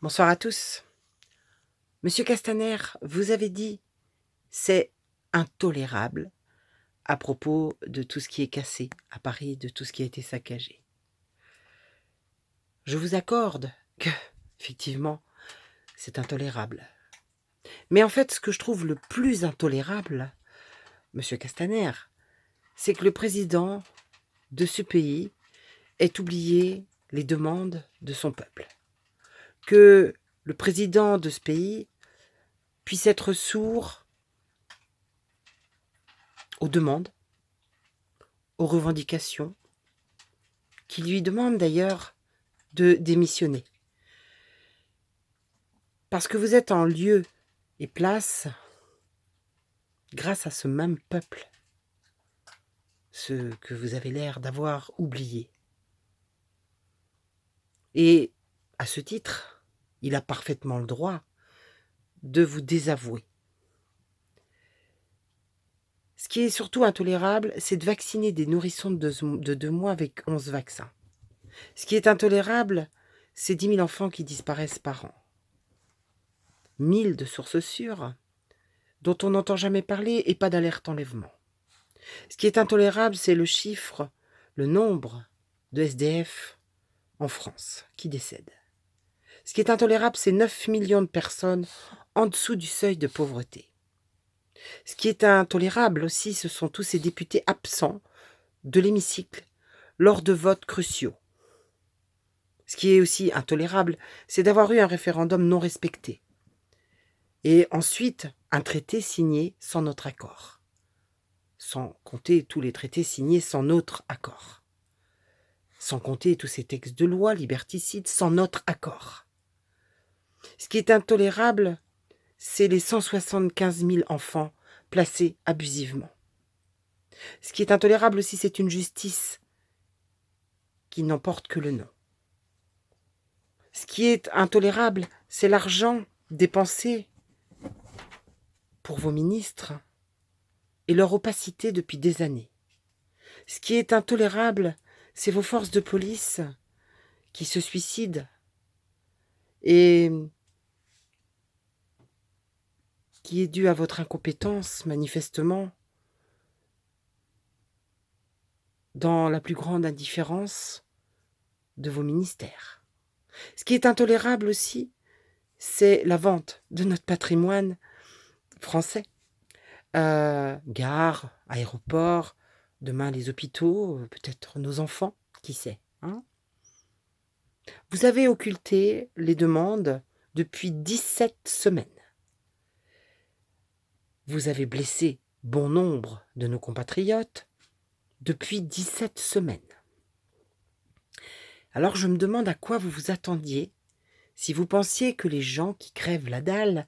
Bonsoir à tous. Monsieur Castaner, vous avez dit c'est intolérable à propos de tout ce qui est cassé à Paris, de tout ce qui a été saccagé. Je vous accorde que, effectivement, c'est intolérable. Mais en fait, ce que je trouve le plus intolérable, monsieur Castaner, c'est que le président de ce pays ait oublié les demandes de son peuple. Que le président de ce pays puisse être sourd aux demandes, aux revendications, qui lui demandent d'ailleurs de démissionner. Parce que vous êtes en lieu et place grâce à ce même peuple, ce que vous avez l'air d'avoir oublié. Et à ce titre, il a parfaitement le droit de vous désavouer. Ce qui est surtout intolérable, c'est de vacciner des nourrissons de 2 mois avec 11 vaccins. Ce qui est intolérable, c'est 10 000 enfants qui disparaissent par an. 1000 de sources sûres, dont on n'entend jamais parler et pas d'alerte enlèvement. Ce qui est intolérable, c'est le chiffre, le nombre de SDF en France qui décèdent. Ce qui est intolérable, c'est 9 millions de personnes en dessous du seuil de pauvreté. Ce qui est intolérable aussi, ce sont tous ces députés absents de l'hémicycle lors de votes cruciaux. Ce qui est aussi intolérable, c'est d'avoir eu un référendum non respecté. Et ensuite, un traité signé sans notre accord. Sans compter tous les traités signés sans notre accord. Sans compter tous ces textes de loi liberticides sans notre accord. Ce qui est intolérable, c'est les 175 000 enfants placés abusivement. Ce qui est intolérable aussi, c'est une justice qui n'en porte que le nom. Ce qui est intolérable, c'est l'argent dépensé pour vos ministres et leur opacité depuis des années. Ce qui est intolérable, c'est vos forces de police qui se suicident et qui est due à votre incompétence, manifestement, dans la plus grande indifférence de vos ministères. Ce qui est intolérable aussi, c'est la vente de notre patrimoine français. Gares, aéroports, demain les hôpitaux, peut-être nos enfants, qui sait, hein. Vous avez occulté les demandes depuis 17 semaines. Vous avez blessé bon nombre de nos compatriotes depuis 17 semaines. Alors je me demande à quoi vous vous attendiez si vous pensiez que les gens qui crèvent la dalle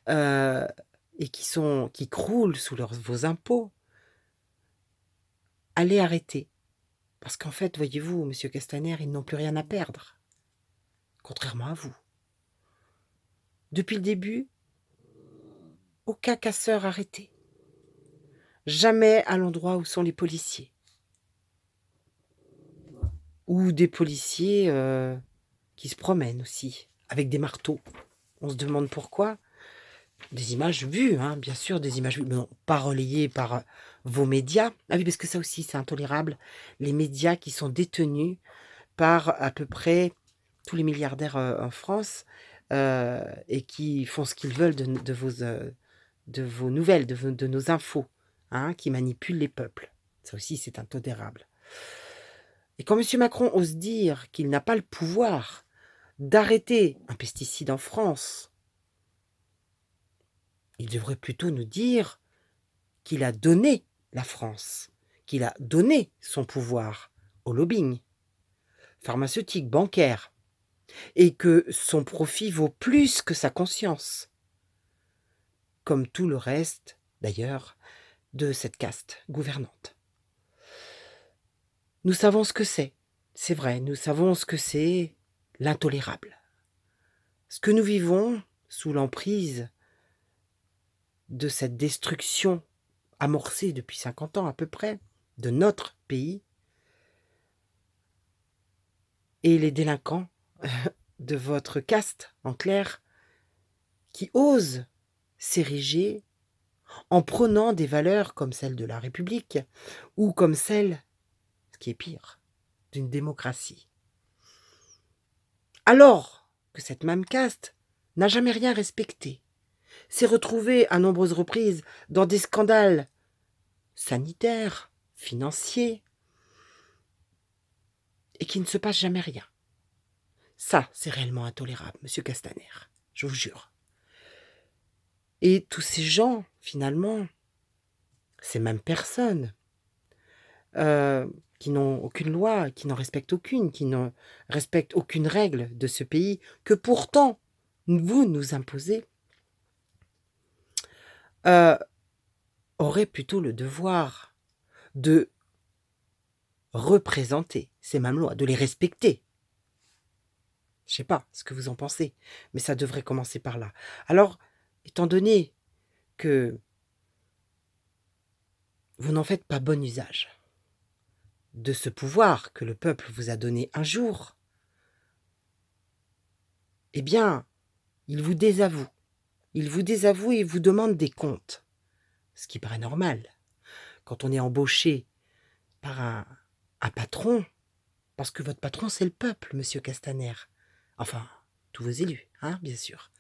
et qui croulent sous vos impôts allaient arrêter. Parce qu'en fait, voyez-vous, monsieur Castaner, ils n'ont plus rien à perdre, contrairement à vous. Depuis le début, aucun casseur arrêté. Jamais à l'endroit où sont les policiers. Ou des policiers qui se promènent aussi, avec des marteaux. On se demande pourquoi. Des images vues, hein, bien sûr, des images vues, mais non, pas relayées par vos médias. Ah oui, parce que ça aussi, c'est intolérable. Les médias qui sont détenus par à peu près tous les milliardaires en France et qui font ce qu'ils veulent de vos nouvelles, de nos infos, hein, qui manipulent les peuples. Ça aussi, c'est intolérable. Et quand M. Macron ose dire qu'il n'a pas le pouvoir d'arrêter un pesticide en France, il devrait plutôt nous dire qu'il a donné la France, qu'il a donné son pouvoir au lobbying pharmaceutique, bancaire, et que son profit vaut plus que sa conscience, comme tout le reste, d'ailleurs, de cette caste gouvernante. Nous savons ce que c'est vrai, nous savons ce que c'est l'intolérable. Ce que nous vivons sous l'emprise de cette destruction amorcée depuis 50 ans à peu près de notre pays, et les délinquants de votre caste, en clair, qui ose s'ériger en prônant des valeurs comme celles de la République ou comme celles, ce qui est pire, d'une démocratie. Alors que cette même caste n'a jamais rien respecté, s'est retrouvée à nombreuses reprises dans des scandales sanitaires, financiers, et qu'il ne se passe jamais rien. Ça, c'est réellement intolérable, monsieur Castaner, je vous jure. Et tous ces gens, finalement, ces mêmes personnes, qui n'ont aucune loi, qui n'en respectent aucune, qui ne respectent aucune règle de ce pays, que pourtant vous nous imposez, auraient plutôt le devoir de représenter ces mêmes lois, de les respecter. Je sais pas ce que vous en pensez, mais ça devrait commencer par là. Alors, étant donné que vous n'en faites pas bon usage de ce pouvoir que le peuple vous a donné un jour, eh bien, il vous désavoue. Il vous désavoue et vous demande des comptes. Ce qui paraît normal. Quand on est embauché par un patron, parce que votre patron, c'est le peuple, monsieur Castaner. Enfin, tous vos élus, hein, bien sûr.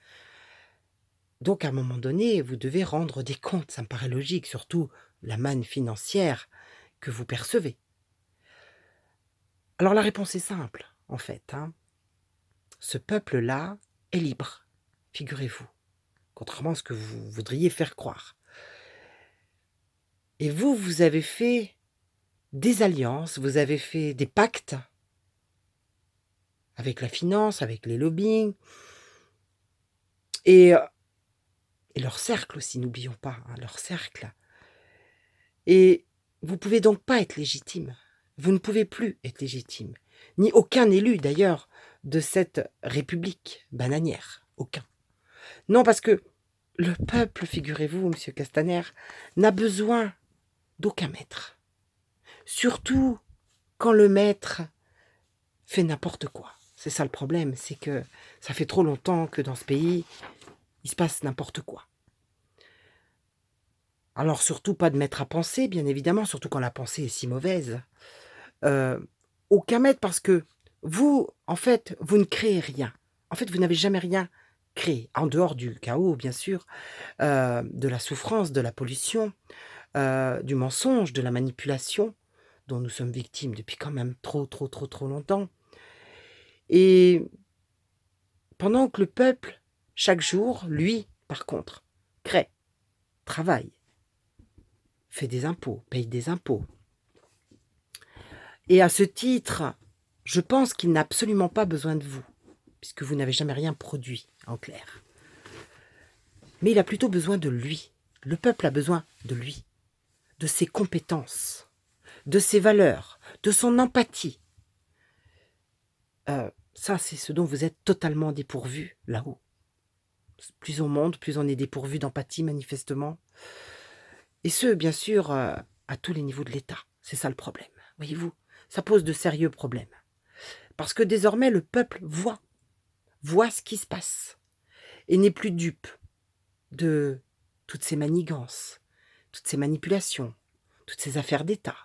Donc, à un moment donné, vous devez rendre des comptes. Ça me paraît logique, surtout la manne financière que vous percevez. Alors, la réponse est simple, en fait. Hein. Ce peuple-là est libre, figurez-vous, contrairement à ce que vous voudriez faire croire. Et vous, vous avez fait des alliances, vous avez fait des pactes avec la finance, avec les lobbying, et, et leur cercle aussi, n'oublions pas, hein, leur cercle. Et vous pouvez donc pas être légitime. Vous ne pouvez plus être légitime. Ni aucun élu, d'ailleurs, de cette république bananière. Aucun. Non, parce que le peuple, figurez-vous, monsieur Castaner, n'a besoin d'aucun maître. Surtout quand le maître fait n'importe quoi. C'est ça le problème, c'est que ça fait trop longtemps que dans ce pays, il se passe n'importe quoi. Alors surtout pas de maître à penser, bien évidemment, surtout quand la pensée est si mauvaise. Aucun maître parce que vous, en fait, vous ne créez rien. En fait, vous n'avez jamais rien créé, en dehors du chaos, bien sûr, de la souffrance, de la pollution, du mensonge, de la manipulation, dont nous sommes victimes depuis quand même trop longtemps. Et pendant que le peuple, chaque jour, lui, par contre, crée, travaille, fait des impôts, paye des impôts. Et à ce titre, je pense qu'il n'a absolument pas besoin de vous, puisque vous n'avez jamais rien produit, en clair. Mais il a plutôt besoin de lui. Le peuple a besoin de lui, de ses compétences, de ses valeurs, de son empathie. Ça, c'est ce dont vous êtes totalement dépourvu, là-haut. Plus on monte, plus on est dépourvu d'empathie, manifestement. Et ce, bien sûr, à tous les niveaux de l'État. C'est ça le problème, voyez-vous. Ça pose de sérieux problèmes. Parce que désormais, le peuple voit ce qui se passe, et n'est plus dupe de toutes ces manigances, toutes ces manipulations, toutes ces affaires d'État,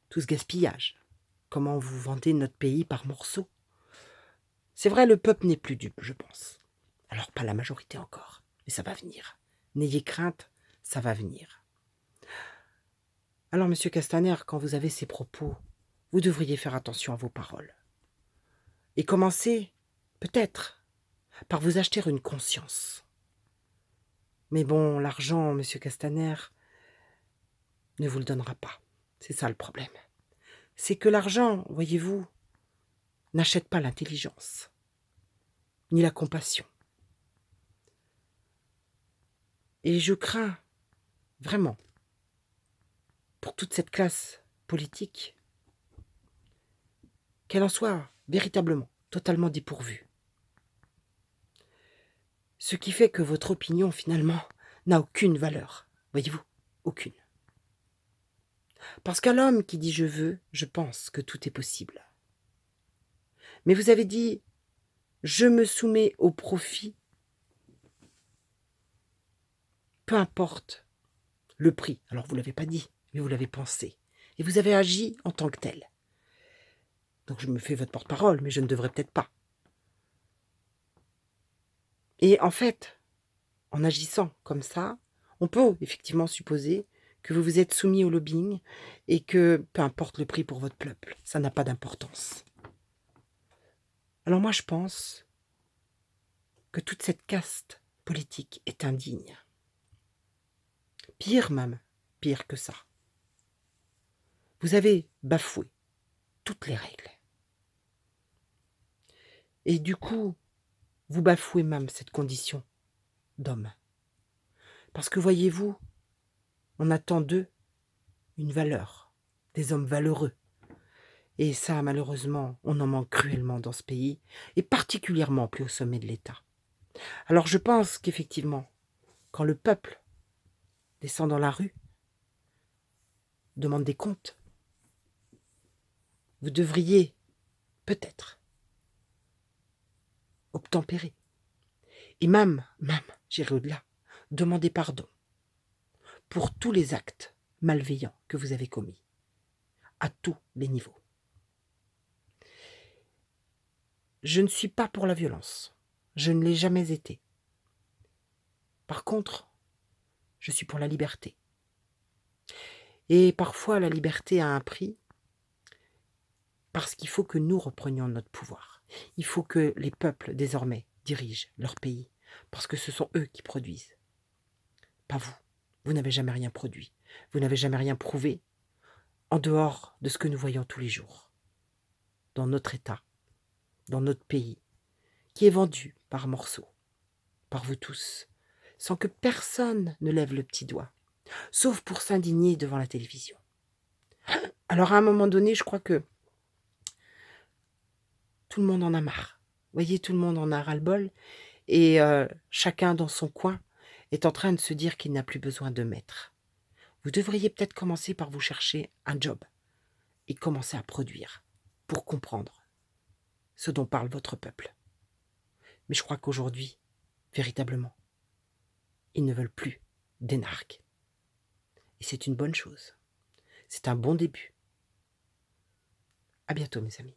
tout ce gaspillage. Comment vous vendez notre pays par morceaux. C'est vrai, le peuple n'est plus dupe, je pense. Alors, pas la majorité encore, mais ça va venir. N'ayez crainte, ça va venir. Alors, monsieur Castaner, quand vous avez ces propos, vous devriez faire attention à vos paroles. Et commencer, peut-être, par vous acheter une conscience. Mais bon, l'argent, monsieur Castaner, ne vous le donnera pas. C'est ça le problème. C'est que l'argent, voyez-vous, n'achète pas l'intelligence, ni la compassion. Et je crains, vraiment, pour toute cette classe politique, qu'elle en soit véritablement, totalement dépourvue. Ce qui fait que votre opinion, finalement, n'a aucune valeur, voyez-vous, aucune. Parce qu'à l'homme qui dit « je veux », je pense que tout est possible. Mais vous avez dit Je me soumets au profit, peu importe le prix. Alors vous ne l'avez pas dit, mais vous l'avez pensé. Et vous avez agi en tant que tel. Donc je me fais votre porte-parole, mais je ne devrais peut-être pas. Et en fait, en agissant comme ça, on peut effectivement supposer que vous vous êtes soumis au lobbying et que peu importe le prix pour votre peuple, ça n'a pas d'importance. Alors moi je pense que toute cette caste politique est indigne. Pire même, pire que ça. Vous avez bafoué toutes les règles. Et du coup, vous bafouez même cette condition d'homme. Parce que voyez-vous, on attend d'eux une valeur, des hommes valeureux. Et ça, malheureusement, on en manque cruellement dans ce pays, et particulièrement plus au sommet de l'État. Alors je pense qu'effectivement, quand le peuple descend dans la rue, demande des comptes, vous devriez peut-être obtempérer. Et même, j'irai au-delà, demander pardon pour tous les actes malveillants que vous avez commis, à tous les niveaux. Je ne suis pas pour la violence. Je ne l'ai jamais été. Par contre, je suis pour la liberté. Et parfois, la liberté a un prix parce qu'il faut que nous reprenions notre pouvoir. Il faut que les peuples, désormais, dirigent leur pays parce que ce sont eux qui produisent. Pas vous. Vous n'avez jamais rien produit. Vous n'avez jamais rien prouvé en dehors de ce que nous voyons tous les jours. Dans notre État, dans notre pays, qui est vendu par morceaux, par vous tous, sans que personne ne lève le petit doigt, sauf pour s'indigner devant la télévision. Alors à un moment donné, je crois que tout le monde en a marre. Vous voyez, tout le monde en a ras-le-bol, et chacun dans son coin est en train de se dire qu'il n'a plus besoin de maître. Vous devriez peut-être commencer par vous chercher un job et commencer à produire pour comprendre ce dont parle votre peuple. Mais je crois qu'aujourd'hui, véritablement, ils ne veulent plus d'énarques. Et c'est une bonne chose. C'est un bon début. À bientôt, mes amis.